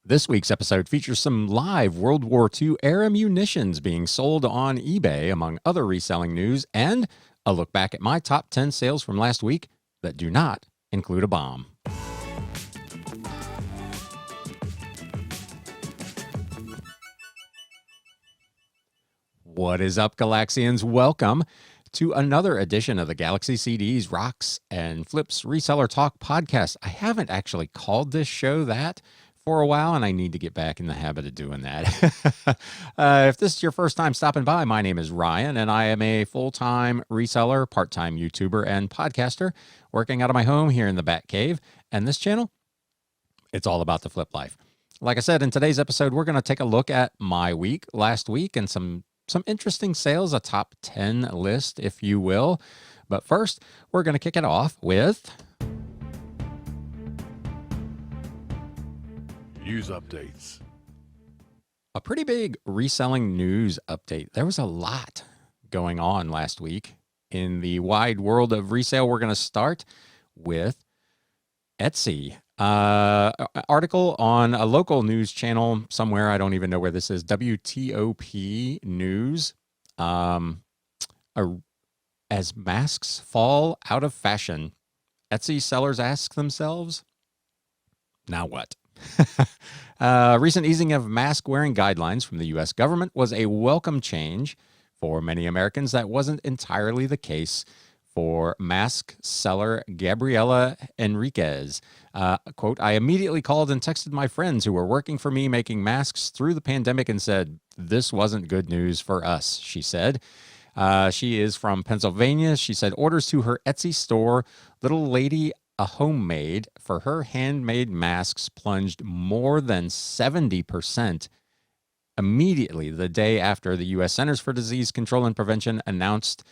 This week's episode features some live World War II era munitions being sold on eBay, among other reselling news, and a look back at my top 10 sales from last week that do not include a bomb. What is up, Galaxians? Welcome to another edition of the Galaxy CDs, Rocks, and Flips Reseller Talk podcast. I haven't actually called this show that for a while, and I need to get back in the habit of doing that. If this is your first time stopping by, my name is Ryan, and I am a full-time reseller, part-time YouTuber, and podcaster working out of my home here in the Bat Cave. And this channel, it's all about the flip life. Like I said, in today's episode, we're going to take a look at my week, last week, and some interesting sales, a top 10 list, if you will. But first, we're going to kick it off with news updates. A pretty big reselling news update. There was a lot going on last week in the wide world of resale. We're going to start with Etsy. Article on a local news channel somewhere. I don't even know where this is. WTOP News. As masks fall out of fashion, Etsy sellers ask themselves, now what? Recent easing of mask wearing guidelines from the U.S. government was a welcome change for many Americans. That wasn't entirely the case for mask seller Gabriela Enriquez. Quote, I immediately called and texted my friends who were working for me making masks through the pandemic and said, this wasn't good news for us, she said. She is from Pennsylvania. She said orders to her Etsy store, Little Lady a Homemade, for her handmade masks plunged more than 70% immediately the day after the U.S. Centers for Disease Control and Prevention announced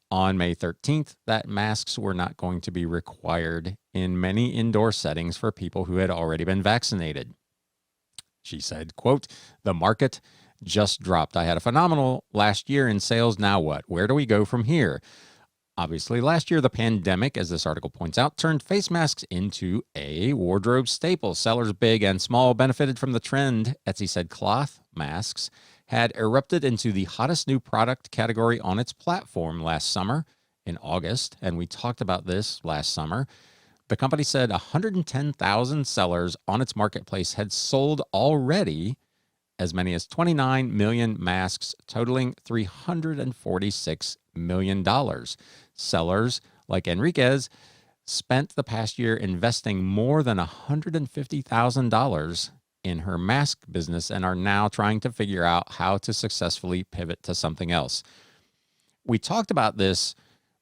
on May 13th that masks were not going to be required in many indoor settings for people who had already been vaccinated. She said, quote, the market just dropped. I had a phenomenal last year in sales. Now what? Where do we go from here? Obviously, last year, the pandemic, as this article points out, turned face masks into a wardrobe staple. Sellers big and small benefited from the trend. Etsy said cloth masks had erupted into the hottest new product category on its platform last summer in August, and we talked about this last summer. The company said 110,000 sellers on its marketplace had sold already as many as 29 million masks, totaling $346 million. Sellers like Enriquez spent the past year investing more than $150,000 in her mask business and are now trying to figure out how to successfully pivot to something else. We talked about this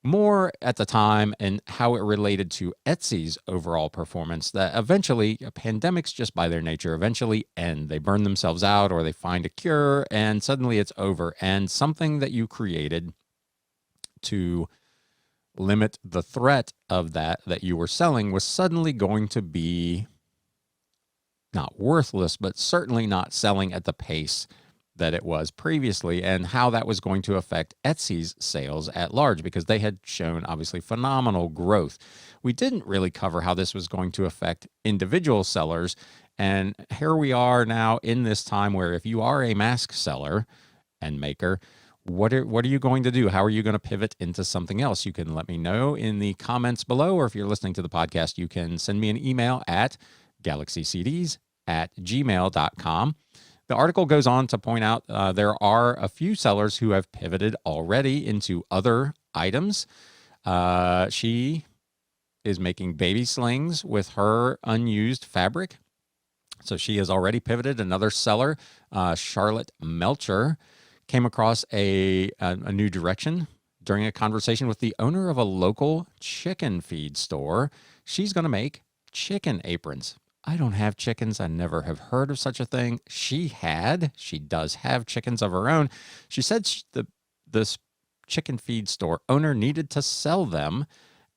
more at the time and how it related to Etsy's overall performance, that eventually pandemics, just by their nature, eventually end. They burn themselves out or they find a cure and suddenly it's over. And something that you created to limit the threat of that you were selling was suddenly going to be not worthless, but certainly not selling at the pace that it was previously, and how that was going to affect Etsy's sales at large, because they had shown obviously phenomenal growth. We didn't really cover how this was going to affect individual sellers, and here we are now in this time where if you are a mask seller and maker, what are you going to do? How are you going to pivot into something else? You can let me know in the comments below, or if you're listening to the podcast, you can send me an email at galaxycds@gmail.com. The article goes on to point out there are a few sellers who have pivoted already into other items. She is making baby slings with her unused fabric. So she has already pivoted. Another seller, Charlotte Melcher, came across a new direction during a conversation with the owner of a local chicken feed store. She's going to make chicken aprons. I don't have chickens. I never have heard of such a thing. She does have chickens of her own. She said this chicken feed store owner needed to sell them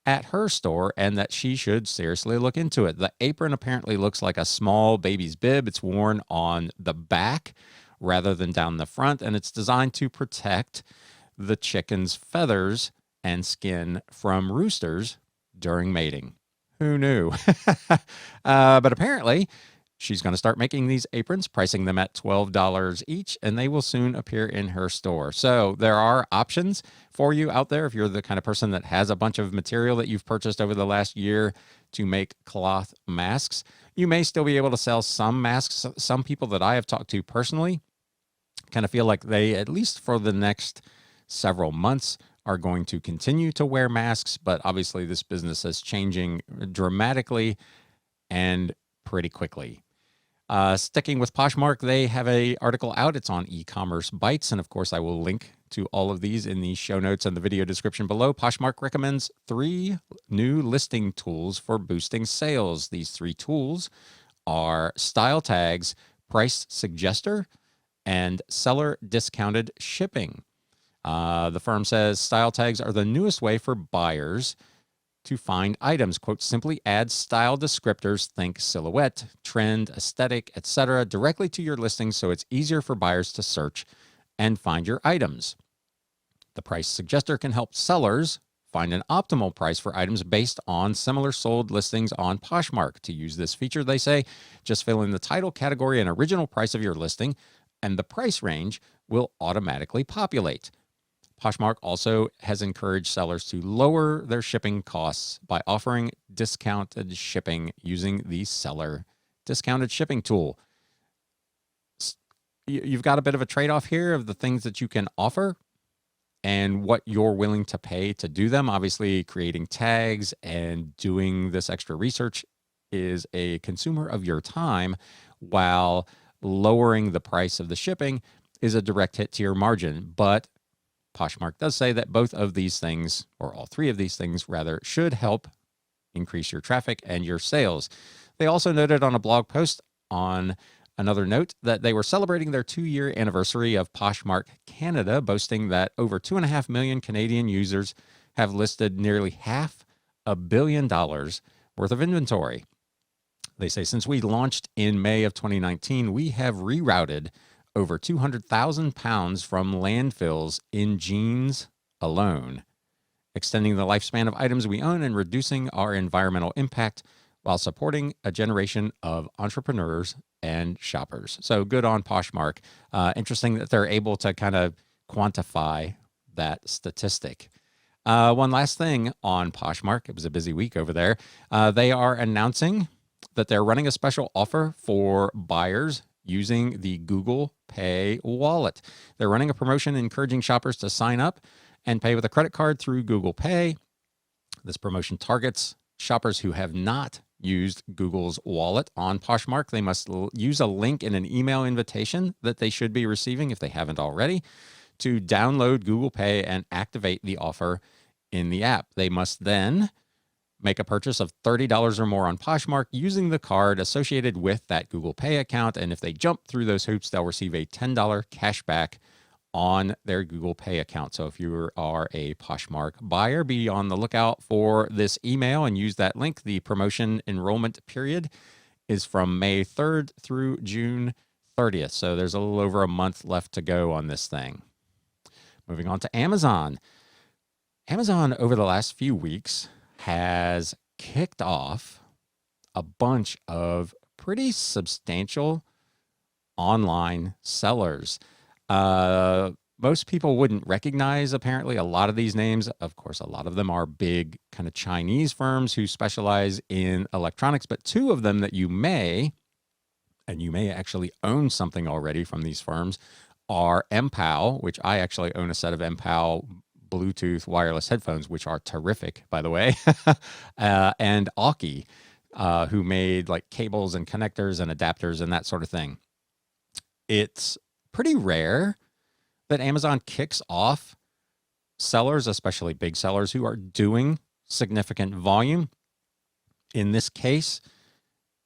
at her store and that she should seriously look into it. The apron apparently looks like a small baby's bib. It's worn on the back rather than down the front, and it's designed to protect the chicken's feathers and skin from roosters during mating. Who knew? But apparently She's going to start making these aprons, pricing them at $12 each, and they will soon appear in her store. So there are options for you out there if you're the kind of person that has a bunch of material that you've purchased over the last year to make cloth masks. You may still be able to sell some masks. Some people that I have talked to personally kind of feel like they, at least for the next several months, are going to continue to wear masks, but obviously this business is changing dramatically and pretty quickly. Sticking with Poshmark, they have an article out. It's on e-commerce bites. And of course, I will link to all of these in the show notes and the video description below. Poshmark recommends 3 new listing tools for boosting sales. These 3 tools are Style Tags, Price Suggester, and Seller Discounted Shipping. The firm says Style Tags are the newest way for buyers to find items. Quote, simply add style descriptors, think silhouette, trend, aesthetic, etc., directly to your listing so it's easier for buyers to search and find your items. The Price Suggester can help sellers find an optimal price for items based on similar sold listings on Poshmark. To use this feature, they say, just fill in the title, category, and original price of your listing, and the price range will automatically populate. Poshmark also has encouraged sellers to lower their shipping costs by offering discounted shipping using the Seller Discounted Shipping tool. You've got a bit of a trade-off here of the things that you can offer and what you're willing to pay to do them. Obviously, creating tags and doing this extra research is a consumer of your time, while lowering the price of the shipping is a direct hit to your margin. But Poshmark does say that both of these things, or all 3 of these things rather, should help increase your traffic and your sales. They also noted on a blog post on another note that they were celebrating their 2-year anniversary of Poshmark Canada, boasting that over 2.5 million Canadian users have listed nearly $500 million worth of inventory. They say since we launched in May of 2019, we have rerouted over 200,000 pounds from landfills in jeans alone, extending the lifespan of items we own and reducing our environmental impact while supporting a generation of entrepreneurs and shoppers. So good on Poshmark. Interesting that they're able to kind of quantify that statistic. One last thing on Poshmark. It was a busy week over there. They are announcing that they're running a special offer for buyers using the Google Pay wallet. They're running a promotion encouraging shoppers to sign up and pay with a credit card through Google Pay. This promotion targets shoppers who have not used Google's wallet on Poshmark. They must use a link in an email invitation that they should be receiving if they haven't already to download Google Pay and activate the offer in the app. They must then make a purchase of $30 or more on Poshmark using the card associated with that Google Pay account. And if they jump through those hoops, they'll receive a $10 cash back on their Google Pay account. So if you are a Poshmark buyer, be on the lookout for this email and use that link. The promotion enrollment period is from May 3rd through June 30th. So there's a little over a month left to go on this thing. Moving on to Amazon. Amazon over the last few weeks has kicked off a bunch of pretty substantial online sellers. Most people wouldn't recognize, apparently, a lot of these names. Of course, a lot of them are big kind of Chinese firms who specialize in electronics, but 2 of them that you may actually own something already from these firms, are MPOW, which I actually own a set of MPOW Bluetooth wireless headphones, which are terrific, by the way, and Aukey, who made like cables and connectors and adapters and that sort of thing. It's pretty rare that Amazon kicks off sellers, especially big sellers, who are doing significant volume. In this case,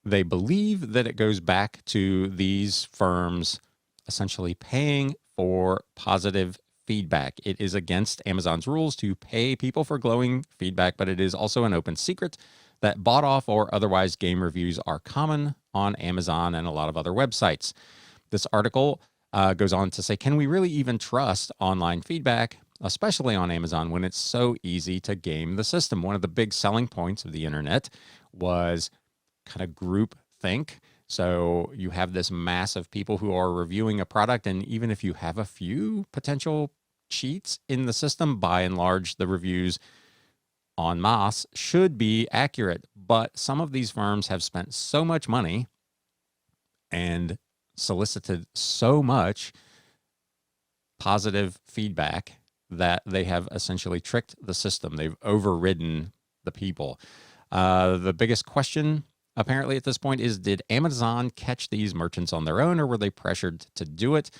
they believe that it goes back to these firms essentially paying for positive feedback. It is against Amazon's rules to pay people for glowing feedback, but it is also an open secret that bought off or otherwise game reviews are common on Amazon and a lot of other websites. This article goes on to say, can we really even trust online feedback, especially on Amazon, when it's so easy to game the system? One of the big selling points of the internet was kind of group think. So you have this mass of people who are reviewing a product, and even if you have a few potential cheats in the system, by and large, the reviews en masse should be accurate. But some of these firms have spent so much money and solicited so much positive feedback that they have essentially tricked the system. They've overridden the people. The biggest question apparently at this point is, did Amazon catch these merchants on their own, or were they pressured to do it?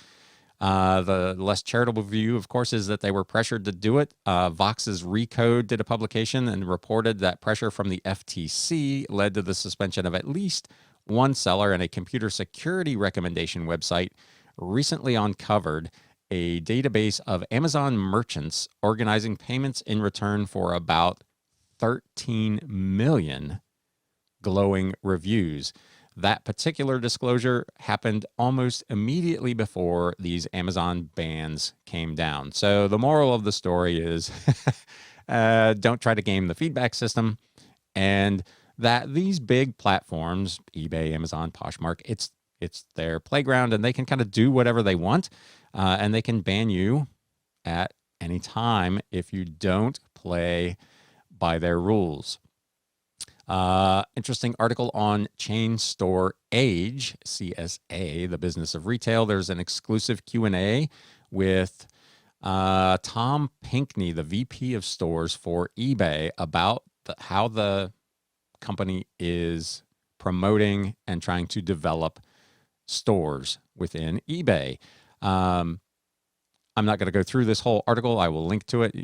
The less charitable view, of course, is that they were pressured to do it. Vox's Recode did a publication and reported that pressure from the FTC led to the suspension of at least one seller, and a computer security recommendation website recently uncovered a database of Amazon merchants organizing payments in return for about 13 million glowing reviews. That particular disclosure happened almost immediately before these Amazon bans came down. So the moral of the story is don't try to game the feedback system, and that these big platforms, eBay, Amazon, Poshmark, it's their playground, and they can kind of do whatever they want, and they can ban you at any time if you don't play by their rules. Interesting article on Chain Store Age, CSA, the business of retail. There's an exclusive Q&A with Tom Pinkney, the VP of stores for eBay, about how the company is promoting and trying to develop stores within eBay. I'm not going to go through this whole article. I will link to it.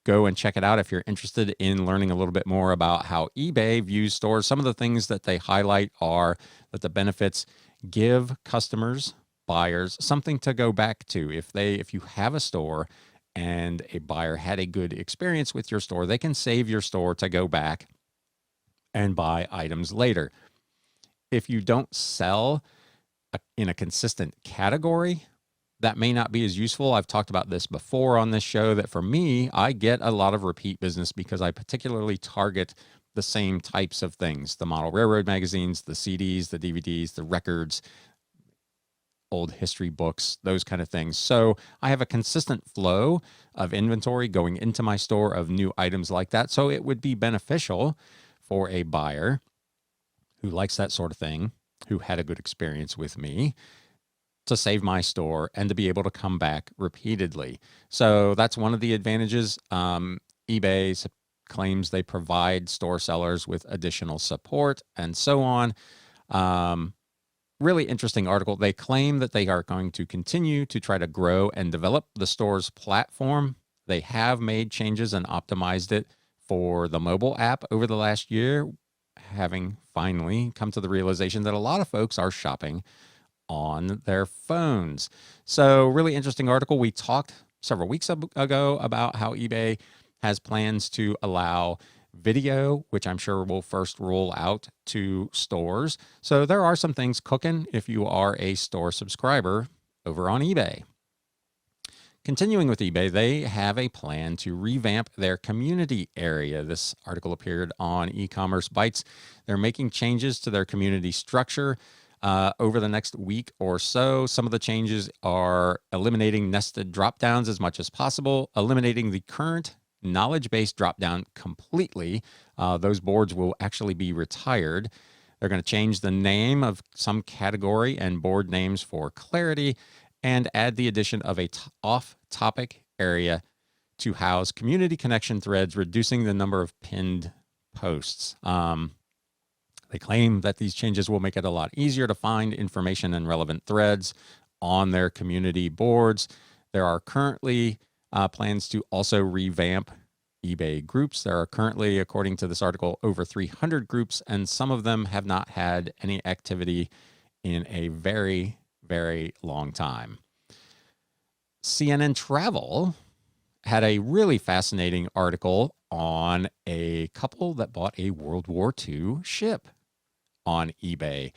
Go and check it out if you're interested in learning a little bit more about how eBay views stores. Some of the things that they highlight are that the benefits give customers, buyers, something to go back to. If you have a store and a buyer had a good experience with your store, they can save your store to go back and buy items later. If you don't sell in a consistent category, that may not be as useful. I've talked about this before on this show, that for me, I get a lot of repeat business because I particularly target the same types of things: the model railroad magazines, the CDs, the DVDs, the records, old history books, those kind of things. So I have a consistent flow of inventory going into my store of new items like that. So it would be beneficial for a buyer who likes that sort of thing, who had a good experience with me, to save my store and to be able to come back repeatedly. So that's one of the advantages. eBay claims they provide store sellers with additional support and so on. Really interesting article. They claim that they are going to continue to try to grow and develop the store's platform. They have made changes and optimized it for the mobile app over the last year, having finally come to the realization that a lot of folks are shopping on their phones. So really interesting article. We talked several weeks ago about how eBay has plans to allow video, which I'm sure will first roll out to stores. So there are some things cooking if you are a store subscriber over on eBay. Continuing with eBay, they have a plan to revamp their community area. This article appeared on E-commerce Bytes. They're making changes to their community structure over the next week or so. Some of the changes are eliminating nested dropdowns as much as possible, eliminating the current knowledge-based dropdown completely. Those boards will actually be retired. They're going to change the name of some category and board names for clarity, and add the addition of a off-topic area to house community connection threads, reducing the number of pinned posts. They claim that these changes will make it a lot easier to find information and relevant threads on their community boards. There are currently plans to also revamp eBay groups. There are currently, according to this article, over 300 groups, and some of them have not had any activity in a very, very long time. CNN Travel had a really fascinating article on a couple that bought a World War II ship on eBay.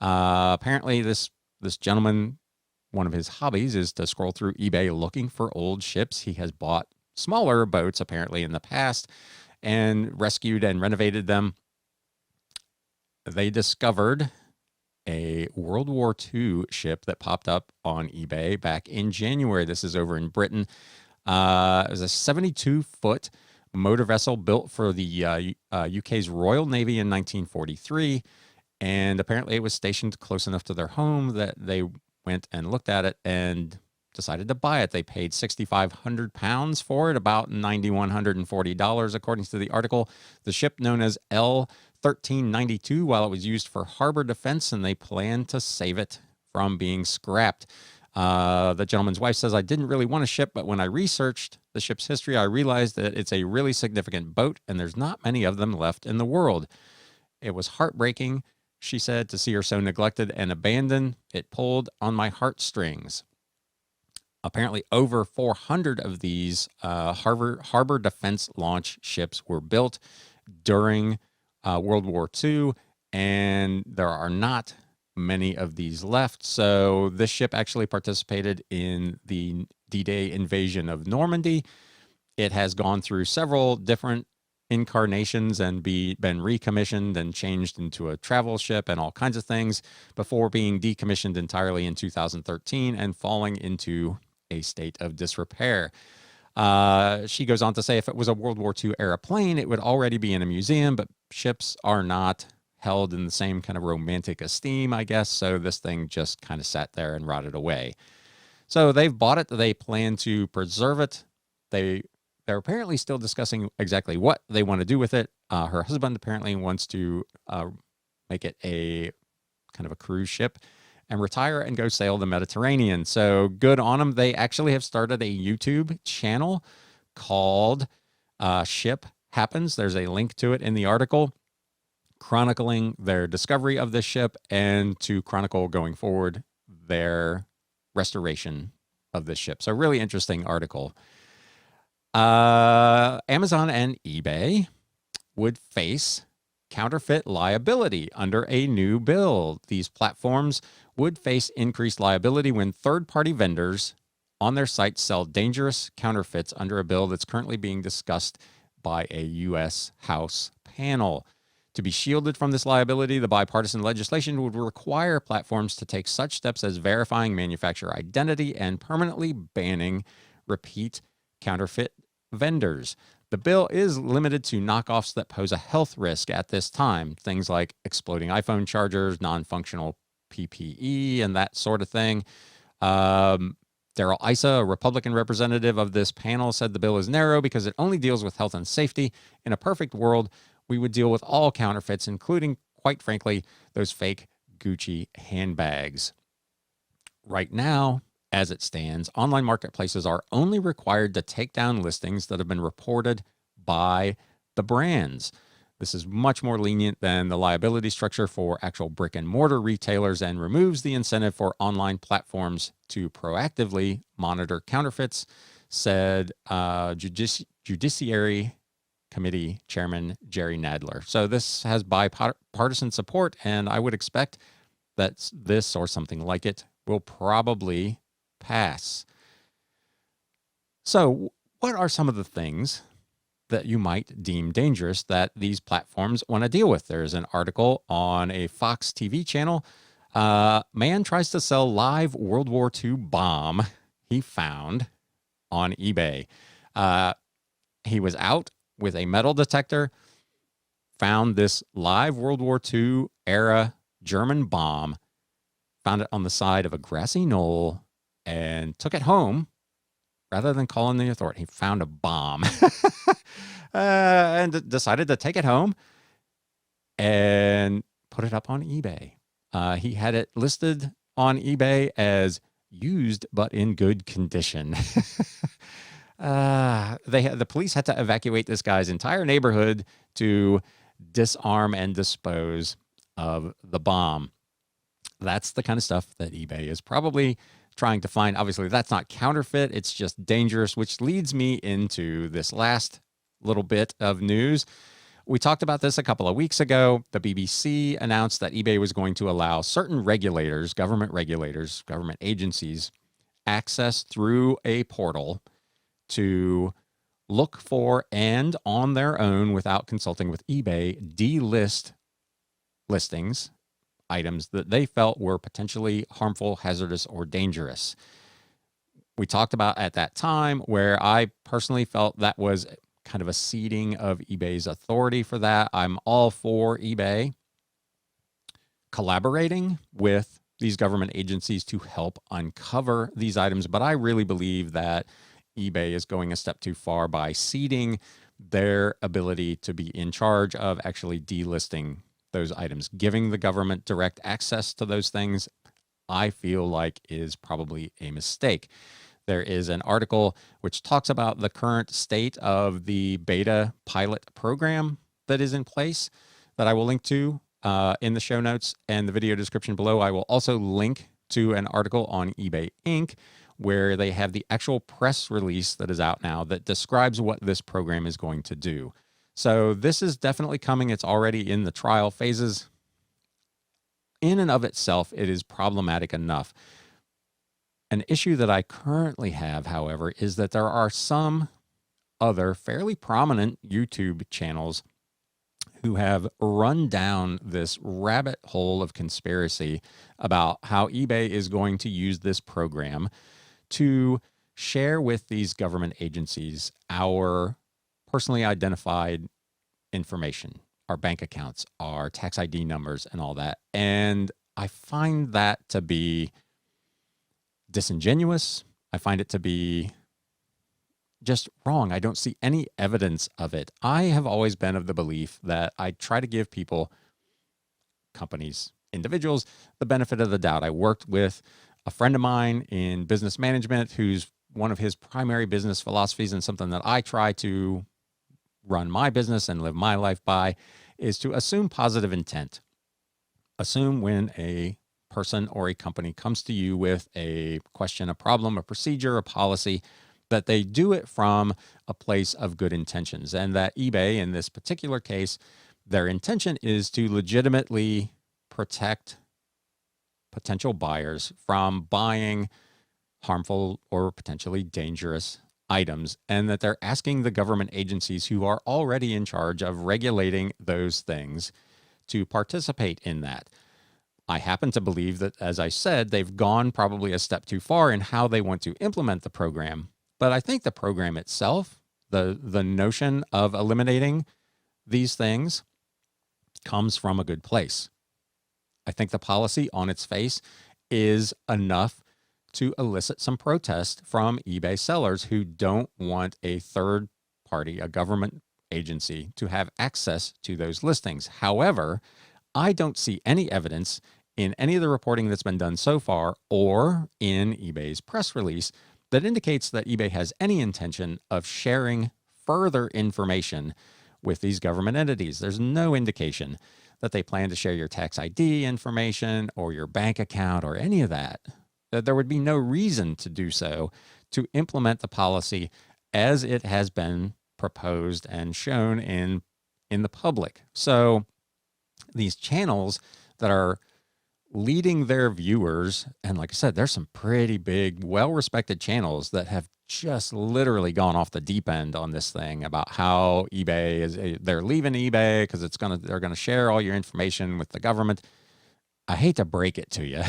Apparently this gentleman, one of his hobbies is to scroll through eBay looking for old ships. He has bought smaller boats apparently in the past and rescued and renovated them. They discovered a World War II ship that popped up on eBay back in January. This is over in Britain. It was a 72-foot motor vessel built for the UK's Royal Navy in 1943. And apparently it was stationed close enough to their home that they went and looked at it and decided to buy it. They paid £6,500 for it, about $9,140, according to the article. The ship, known as L-1392, while it was used for harbor defense, and they planned to save it from being scrapped. The gentleman's wife says, I didn't really want a ship, but when I researched the ship's history, I realized that it's a really significant boat, and there's not many of them left in the world. It was heartbreaking, she said, to see her so neglected and abandoned. It pulled on my heartstrings. Apparently, over 400 of these harbor defense launch ships were built during World War II, and there are not many of these left. So this ship actually participated in the D-Day invasion of Normandy. It has gone through several different incarnations and been recommissioned and changed into a travel ship and all kinds of things before being decommissioned entirely in 2013 and falling into a state of disrepair. She goes on to say, if it was a World War II era plane, it would already be in a museum, but ships are not held in the same kind of romantic esteem, I guess. So this thing just kind of sat there and rotted away. So they've bought it. They plan to preserve it. They're apparently still discussing exactly what they want to do with it. Her husband apparently wants to make it a kind of a cruise ship and retire and go sail the Mediterranean. So good on them. They actually have started a YouTube channel called Ship Happens. There's a link to it in the article, chronicling their discovery of this ship and to chronicle going forward their restoration of this ship. So really interesting article. Amazon and eBay would face counterfeit liability under a new bill. These platforms would face increased liability when third-party vendors on their sites sell dangerous counterfeits under a bill that's currently being discussed by a U.S. House panel. To be shielded from this liability, the bipartisan legislation would require platforms to take such steps as verifying manufacturer identity and permanently banning repeat counterfeit vendors. The bill is limited to knockoffs that pose a health risk at this time, things like exploding iPhone chargers, non-functional PPE, and that sort of thing. Daryl Issa, a Republican representative of this panel, said the bill is narrow because it only deals with health and safety. In a perfect world, we would deal with all counterfeits, including, quite frankly, those fake Gucci handbags. Right now, as it stands, online marketplaces are only required to take down listings that have been reported by the brands. This is much more lenient than the liability structure for actual brick and mortar retailers and removes the incentive for online platforms to proactively monitor counterfeits, said Judiciary Committee Chairman Jerry Nadler. So this has bipartisan support, and I would expect that this or something like it will probably pass. So what are some of the things that you might deem dangerous that these platforms want to deal with? There's an article on a Fox TV channel. Man tries to sell live World War II bomb he found on eBay. He was out with a metal detector, found this live World War II era German bomb, found it on the side of a grassy knoll, and took it home rather than calling the authority. He found a bomb and decided to take it home and put it up on eBay. He had it listed on eBay as used but in good condition. The police had to evacuate this guy's entire neighborhood to disarm and dispose of the bomb. That's the kind of stuff that eBay is probably trying to find. Obviously, that's not counterfeit. It's just dangerous, which leads me into this last little bit of news. We talked about this a couple of weeks ago. The BBC announced that eBay was going to allow certain regulators, government agencies, access through a portal to look for and on their own, without consulting with eBay, delist listings items that they felt were potentially harmful, hazardous, or dangerous. We talked about at that time where I personally felt that was kind of a ceding of eBay's authority for that. I'm all for eBay collaborating with these government agencies to help uncover these items, but I really believe that eBay is going a step too far by ceding their ability to be in charge of actually delisting those items. Giving the government direct access to those things, I feel like, is probably a mistake. There is an article which talks about the current state of the beta pilot program that is in place that I will link to in the show notes and the video description below. I will also link to an article on eBay Inc., where they have the actual press release that is out now that describes what this program is going to do. So this is definitely coming. It's already in the trial phases. In and of itself, it is problematic enough. An issue that I currently have, however, is that there are some other fairly prominent YouTube channels who have run down this rabbit hole of conspiracy about how eBay is going to use this program to share with these government agencies our personally identified information, our bank accounts, our tax ID numbers, and all that. And I find that to be disingenuous. I find it to be just wrong. I don't see any evidence of it. I have always been of the belief that I try to give people, companies, individuals, the benefit of the doubt. I worked with a friend of mine in business management who's one of his primary business philosophies, and something that I try to run my business and live my life by, is to assume positive intent. Assume when a person or a company comes to you with a question, a problem, a procedure, a policy, that they do it from a place of good intentions. And that eBay, in this particular case, their intention is to legitimately protect potential buyers from buying harmful or potentially dangerous items, and that they're asking the government agencies who are already in charge of regulating those things to participate in that. I happen to believe that, as I said, they've gone probably a step too far in how they want to implement the program. But I think the program itself, the notion of eliminating these things, comes from a good place. I think the policy on its face is enough to elicit some protest from eBay sellers who don't want a third party, a government agency, to have access to those listings. However, I don't see any evidence in any of the reporting that's been done so far, or in eBay's press release, that indicates that eBay has any intention of sharing further information with these government entities. There's no indication that they plan to share your tax ID information or your bank account or any of that. There would be no reason to do so to implement the policy as it has been proposed and shown in the public. So these channels that are leading their viewers, and like I said, there's some pretty big, well-respected channels that have just literally gone off the deep end on this thing about how eBay is, they're leaving eBay because they're gonna share all your information with the government. I hate to break it to you,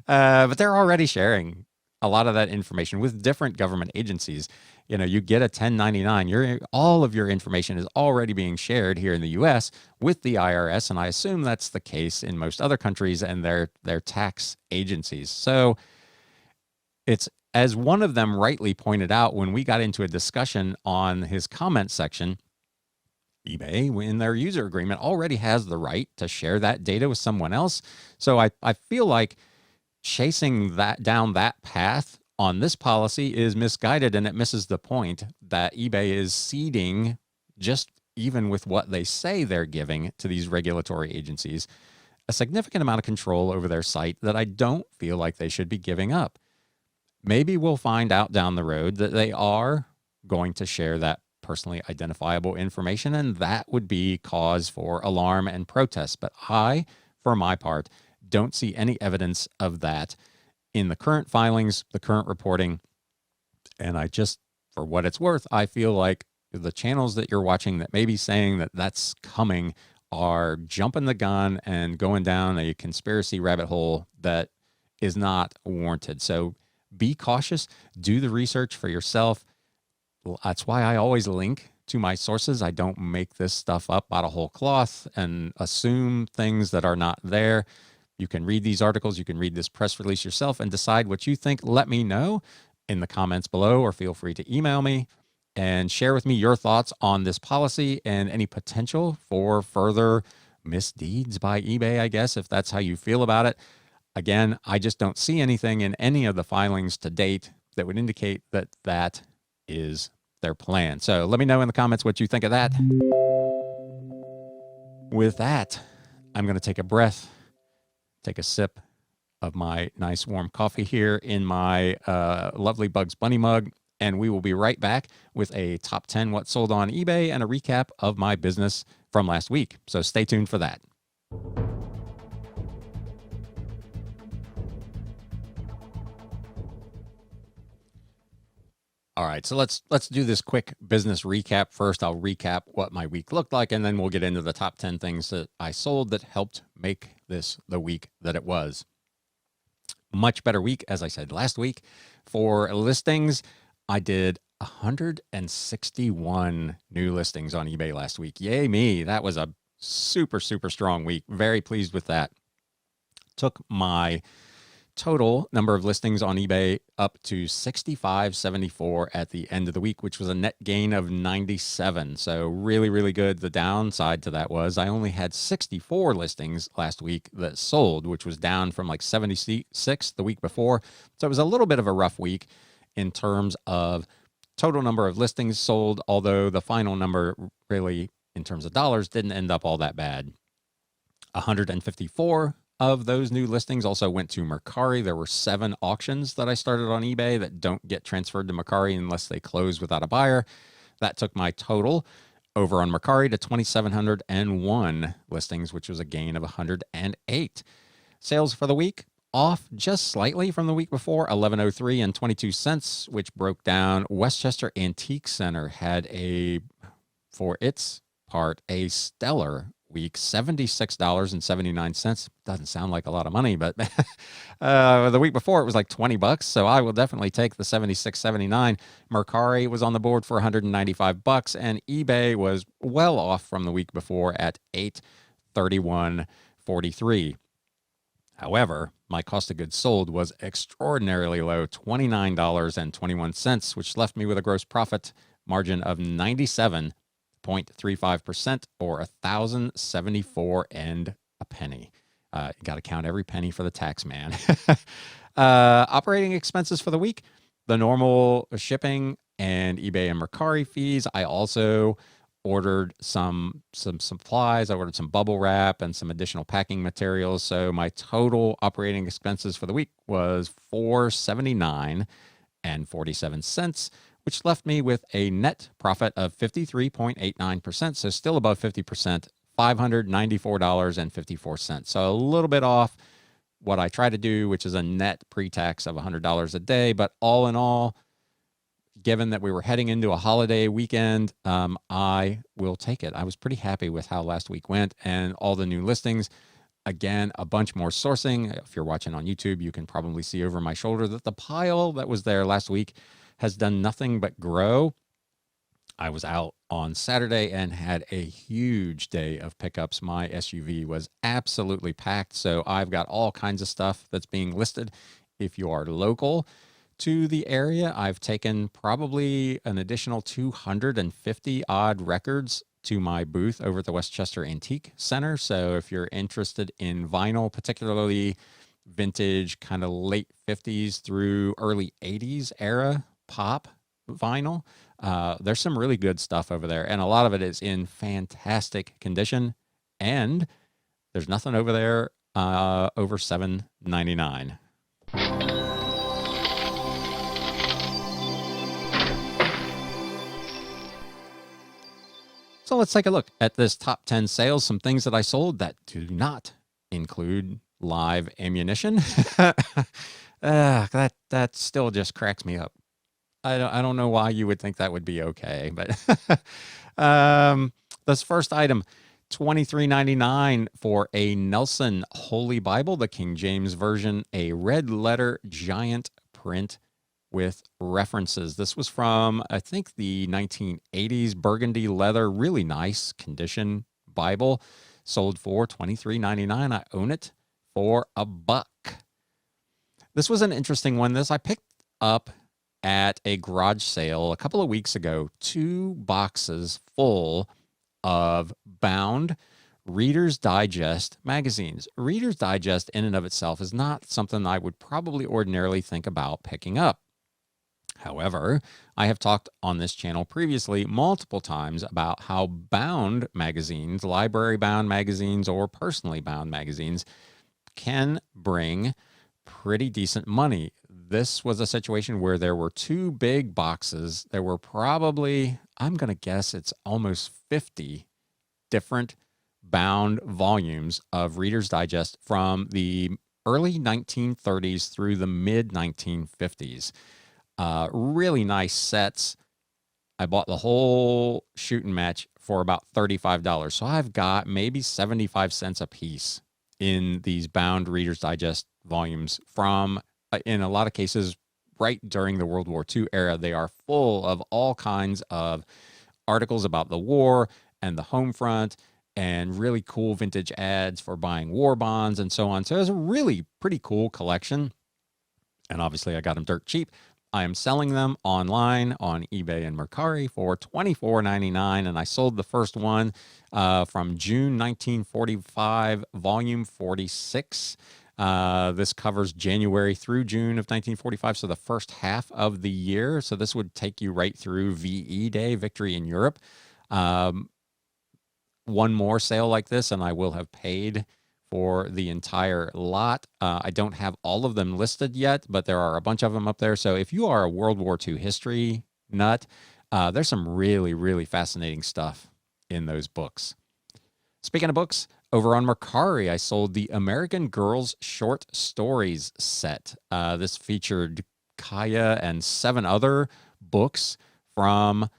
but they're already sharing a lot of that information with different government agencies. You know, you get a 1099, all of your information is already being shared here in the US with the IRS, and I assume that's the case in most other countries and their tax agencies. So it's, as one of them rightly pointed out when we got into a discussion on his comment section, eBay, in their user agreement, already has the right to share that data with someone else. So I feel like chasing that down that path on this policy is misguided, and it misses the point that eBay is ceding, just even with what they say they're giving to these regulatory agencies, a significant amount of control over their site that I don't feel like they should be giving up. Maybe we'll find out down the road that they are going to share that personally identifiable information, and that would be cause for alarm and protest. But I, for my part, don't see any evidence of that in the current filings, the current reporting. And I just, for what it's worth, I feel like the channels that you're watching that may be saying that that's coming are jumping the gun and going down a conspiracy rabbit hole that is not warranted. So be cautious, do the research for yourself. That's why I always link to my sources. I don't make this stuff up out of whole cloth and assume things that are not there. You can read these articles, you can read this press release yourself and decide what you think. Let me know in the comments below, or feel free to email me and share with me your thoughts on this policy and any potential for further misdeeds by eBay, I guess, if that's how you feel about it. Again, I just don't see anything in any of the filings to date that would indicate that that is their plan. So let me know in the comments what you think of that. With that, I'm going to take a breath, take a sip of my nice warm coffee here in my lovely Bugs Bunny mug, and we will be right back with a top 10 what sold on eBay and a recap of my business from last week. So stay tuned for that. All right, so let's do this quick business recap. First, I'll recap what my week looked like, and then we'll get into the top 10 things that I sold that helped make this the week that it was. Much better week, as I said last week. For listings, I did 161 new listings on eBay last week. Yay me. That was a super, super strong week. Very pleased with that. Took my total number of listings on eBay up to 6,574 at the end of the week, which was a net gain of 97. So really, really good. The downside to that was I only had 64 listings last week that sold, which was down from like 76 the week before. So it was a little bit of a rough week in terms of total number of listings sold, although the final number really, in terms of dollars, didn't end up all that bad. 154 of those new listings also went to Mercari. There were 7 auctions that I started on eBay that don't get transferred to Mercari unless they close without a buyer. That took my total over on Mercari to 2,701 listings, which was a gain of 108. Sales for the week off just slightly from the week before, 1103 and 22 cents, which broke down. Westchester Antique Center had for its part, a stellar week, $76.79. Doesn't sound like a lot of money, but the week before it was like $20. So I will definitely take the $76.79. Mercari was on the board for $195, and eBay was well off from the week before at $831.43. However, my cost of goods sold was extraordinarily low, $29.21, which left me with a gross profit margin of 97.35%, or $1,074 and a penny. You got to count every penny for the tax man. Operating expenses for the week, the normal shipping and eBay and Mercari fees. I also ordered some supplies. I ordered some bubble wrap and some additional packing materials. So my total operating expenses for the week was $479.47, which left me with a net profit of 53.89%. So still above 50%, $594.54. So a little bit off what I try to do, which is a net pre-tax of $100 a day. But all in all, given that we were heading into a holiday weekend, I will take it. I was pretty happy with how last week went and all the new listings. Again, a bunch more sourcing. If you're watching on YouTube, you can probably see over my shoulder that the pile that was there last week has done nothing but grow. I was out on Saturday and had a huge day of pickups. My SUV was absolutely packed. So I've got all kinds of stuff that's being listed. If you are local to the area, I've taken probably an additional 250 odd records to my booth over at the Westchester Antique Center. So if you're interested in vinyl, particularly vintage, kind of late 50s through early 80s era pop vinyl, there's some really good stuff over there. And a lot of it is in fantastic condition. And there's nothing over there over $7.99. So let's take a look at this top 10 sales, some things that I sold that do not include live ammunition. That still just cracks me up. I don't know why you would think that would be okay, but this first item, $23.99 for a Nelson Holy Bible, the King James Version, a red letter giant print with references. This was from, I think, the 1980s, burgundy leather, really nice condition Bible, sold for $23.99. I own it for $1. This was an interesting one. This I picked up at a garage sale a couple of weeks ago, 2 boxes full of bound Reader's Digest magazines. Reader's Digest in and of itself is not something I would probably ordinarily think about picking up. However, I have talked on this channel previously multiple times about how bound magazines, library bound magazines, or personally bound magazines can bring pretty decent money. This was a situation where there were 2 big boxes. There were probably, I'm going to guess it's almost 50 different bound volumes of Reader's Digest from the early 1930s through the mid 1950s. Really nice sets. I bought the whole shooting match for about $35. So I've got maybe 75 cents a piece in these bound Reader's Digest volumes from, in a lot of cases, right during the World War II era. They are full of all kinds of articles about the war and the home front and really cool vintage ads for buying war bonds and so on. So it was a really pretty cool collection. And obviously I got them dirt cheap. I am selling them online on eBay and Mercari for $24.99, and I sold the first one from June 1945, volume 46. This covers January through June of 1945, so the first half of the year. So this would take you right through VE Day, Victory in Europe. One more sale like this, and I will have paid for the entire lot. I don't have all of them listed yet, but there are a bunch of them up there. So if you are a World War II history nut, there's some really, really fascinating stuff in those books. Speaking of books, over on Mercari, I sold the American Girls Short Stories set. This featured Kaya and 7 other books from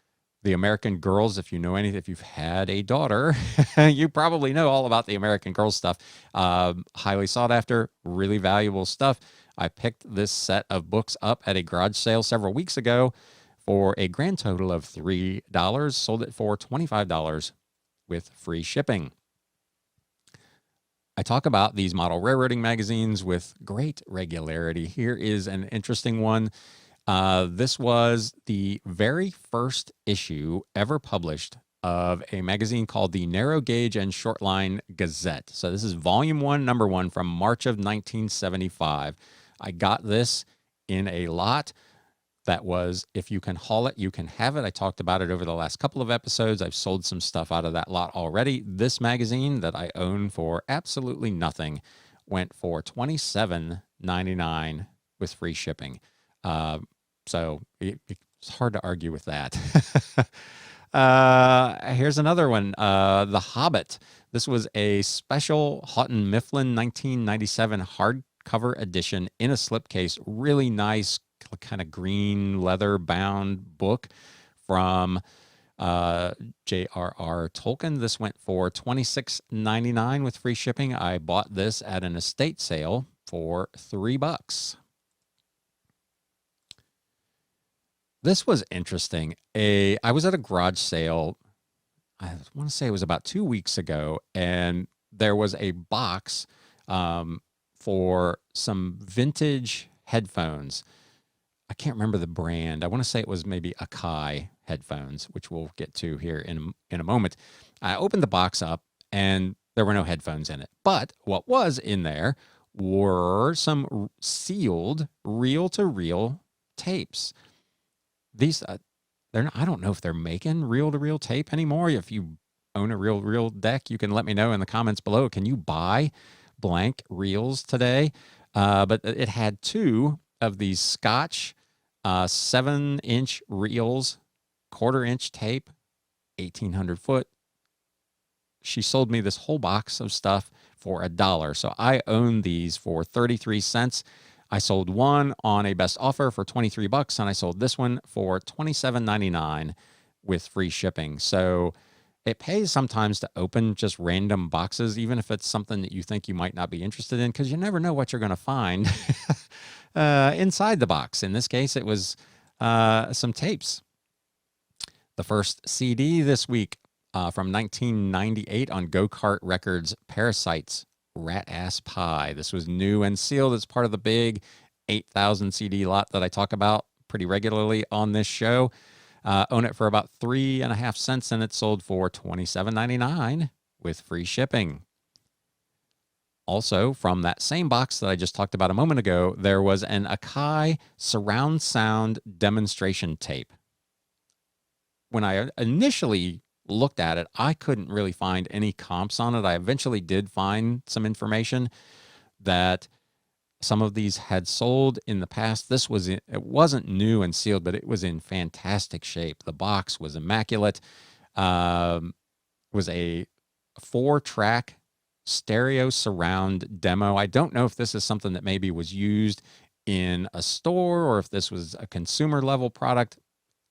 the American Girls. If you know anything, if you've had a daughter, you probably know all about the American Girls stuff. Highly sought after, really valuable stuff. I picked this set of books up at a garage sale several weeks ago for a grand total of $3. Sold it for $25 with free shipping. I talk about these model railroading magazines with great regularity. Here is an interesting one. This was the very first issue ever published of a magazine called the Narrow Gauge and Shortline Gazette. So this is volume 1, number 1 from March of 1975. I got this in a lot that was, if you can haul it, you can have it. I talked about it over the last couple of episodes. I've sold some stuff out of that lot already. This magazine that I own for absolutely nothing went for $27.99 with free shipping. So it's hard to argue with that. Here's another one, The Hobbit. This was a special Houghton Mifflin 1997 hardcover edition in a slipcase. Really nice kind of green leather bound book from J.R.R. Tolkien. This went for $26.99 with free shipping. I bought this at an estate sale for $3. This was interesting. I was at a garage sale, I want to say it was about 2 weeks ago, and there was a box for some vintage headphones. I can't remember the brand. I want to say it was maybe Akai headphones, which we'll get to here in a moment. I opened the box up, and there were no headphones in it. But what was in there were some sealed reel-to-reel tapes. These, I don't know if they're making reel-to-reel tape anymore. If you own a reel-to-reel deck, you can let me know in the comments below. Can you buy blank reels today? But it had 2 of these Scotch 7-inch reels, 1/4-inch tape, 1,800 foot. She sold me this whole box of stuff for $1. So I own these for 33 cents. I sold one on a best offer for $23, and I sold this one for $27.99 with free shipping. So it pays sometimes to open just random boxes, even if it's something that you think you might not be interested in, because you never know what you're going to find inside the box. In this case, it was some tapes. The first CD this week from 1998 on Go-Kart Records, Parasites, Rat Ass Pie. This was new and sealed. It's part of the big 8,000 CD lot that I talk about pretty regularly on this show. Own it for about 3.5 cents, and it sold for $27.99 with free shipping. Also, from that same box that I just talked about a moment ago, there was an Akai surround sound demonstration tape. When I initially looked at it, I couldn't really find any comps on it. I eventually did find some information that some of these had sold in the past. It wasn't new and sealed, but it was in fantastic shape. The box was immaculate. It was a 4-track stereo surround demo. I don't know if this is something that maybe was used in a store or if this was a consumer level product.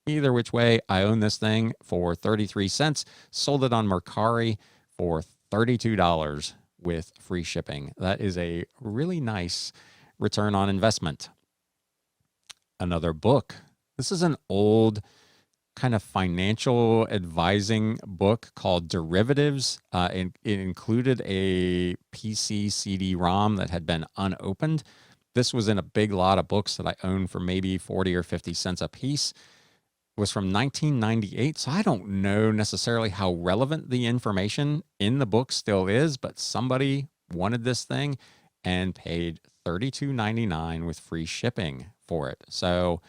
Either which way, I own this thing for 33 cents. Sold it on Mercari for $32 with free shipping. That is a really nice return on investment. Another book. This is an old kind of financial advising book called Derivatives. It included a PC CD-ROM that had been unopened. This was in a big lot of books that I owned for maybe 40 or 50 cents a piece. It was from 1998, so I don't know necessarily how relevant the information in the book still is, but somebody wanted this thing and paid $32.99 with free shipping for it. So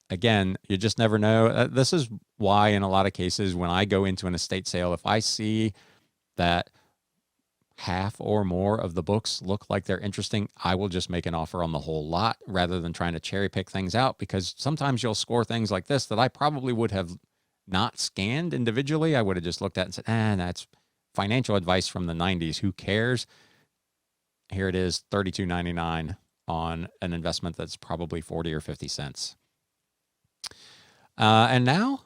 again, you just never know. This is why in a lot of cases when I go into an estate sale, if I see that half or more of the books look like they're interesting, I will just make an offer on the whole lot rather than trying to cherry pick things out, because sometimes you'll score things like this that I probably would have not scanned individually. I would have just looked at it and said, that's financial advice from the 90s. Who cares? Here it is, $32.99 on an investment that's probably 40 or 50 cents. And now,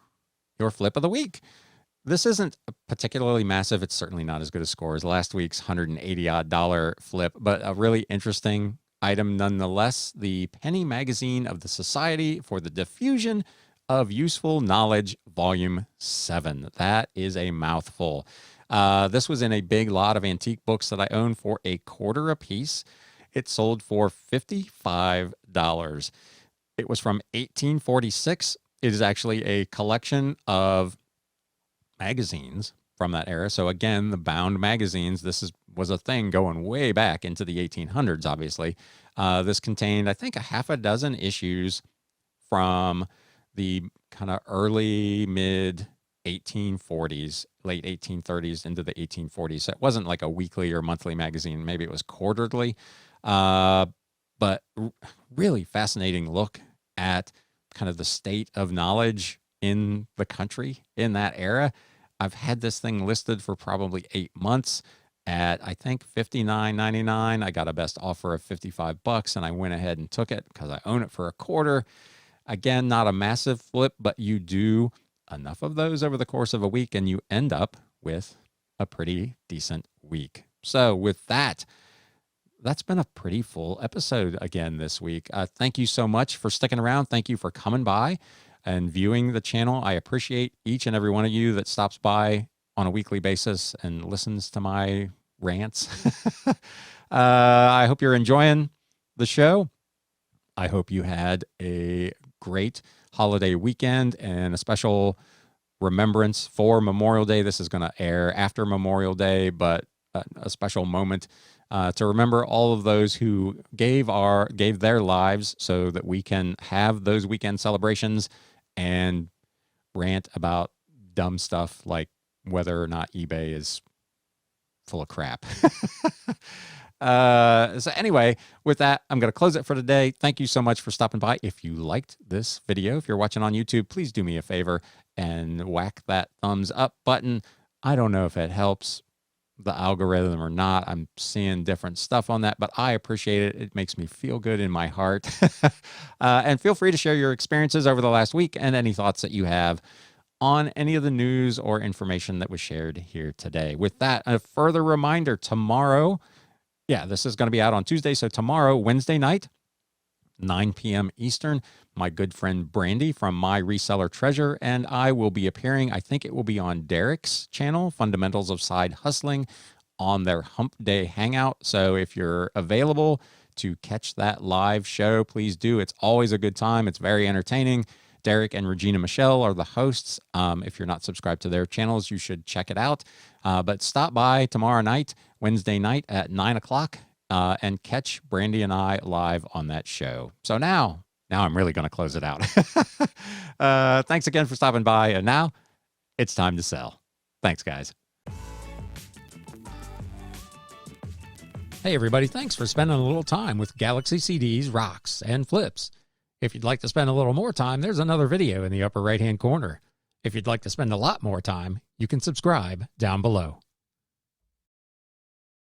your flip of the week. This isn't particularly massive. It's certainly not as good a score as last week's $180-odd flip, but a really interesting item nonetheless. The Penny Magazine of the Society for the Diffusion of Useful Knowledge, Volume 7. That is a mouthful. This was in a big lot of antique books that I own for $0.25 a piece. It sold for $55. It was from 1846. It is actually a collection of magazines from that era. So again, the bound magazines, was a thing going way back into the 1800s, obviously. This contained, I think, a half a dozen issues from the kind of early, mid 1840s, late 1830s into the 1840s. So it wasn't like a weekly or monthly magazine. Maybe it was quarterly. But really fascinating look at kind of the state of knowledge in the country in that era. I've had this thing listed for probably 8 months at, I think, $59.99. I got a best offer of $55 and I went ahead and took it because I own it for $0.25. Again, not a massive flip, but you do enough of those over the course of a week and you end up with a pretty decent week. So with that, that's been a pretty full episode again this week. Thank you so much for sticking around. Thank you for coming by and viewing the channel. I appreciate each and every one of you that stops by on a weekly basis and listens to my rants. I hope you're enjoying the show. I hope you had a great holiday weekend and a special remembrance for Memorial Day. This is going to air after Memorial Day, but a special moment to remember all of those who gave their lives so that we can have those weekend celebrations and rant about dumb stuff like whether or not eBay is full of crap. So anyway, with that, I'm going to close it for today. Thank you so much for stopping by. If you liked this video, if you're watching on YouTube, please do me a favor and whack that thumbs up button. I don't know if it helps the algorithm or not. I'm seeing different stuff on that, but I appreciate it. It makes me feel good in my heart. And feel free to share your experiences over the last week and any thoughts that you have on any of the news or information that was shared here today. With that, a further reminder, tomorrow, this is going to be out on Tuesday. So tomorrow, Wednesday night, 9 p.m. Eastern, my good friend Brandy from My Reseller Treasure and I will be appearing. I think it will be on Derek's channel, Fundamentals of Side Hustling, on their Hump Day Hangout. So if you're available to catch that live show, please do. It's always a good time. It's very entertaining. Derek and Regina Michelle are the hosts. If you're not subscribed to their channels, you should check it out. But stop by tomorrow night, Wednesday night at 9 o'clock, and catch Brandy and I live on that show. So now I'm really going to close it out. Thanks again for stopping by. And now it's time to sell. Thanks, guys. Hey, everybody. Thanks for spending a little time with Galaxy CDs, rocks, and flips. If you'd like to spend a little more time, there's another video in the upper right-hand corner. If you'd like to spend a lot more time, you can subscribe down below.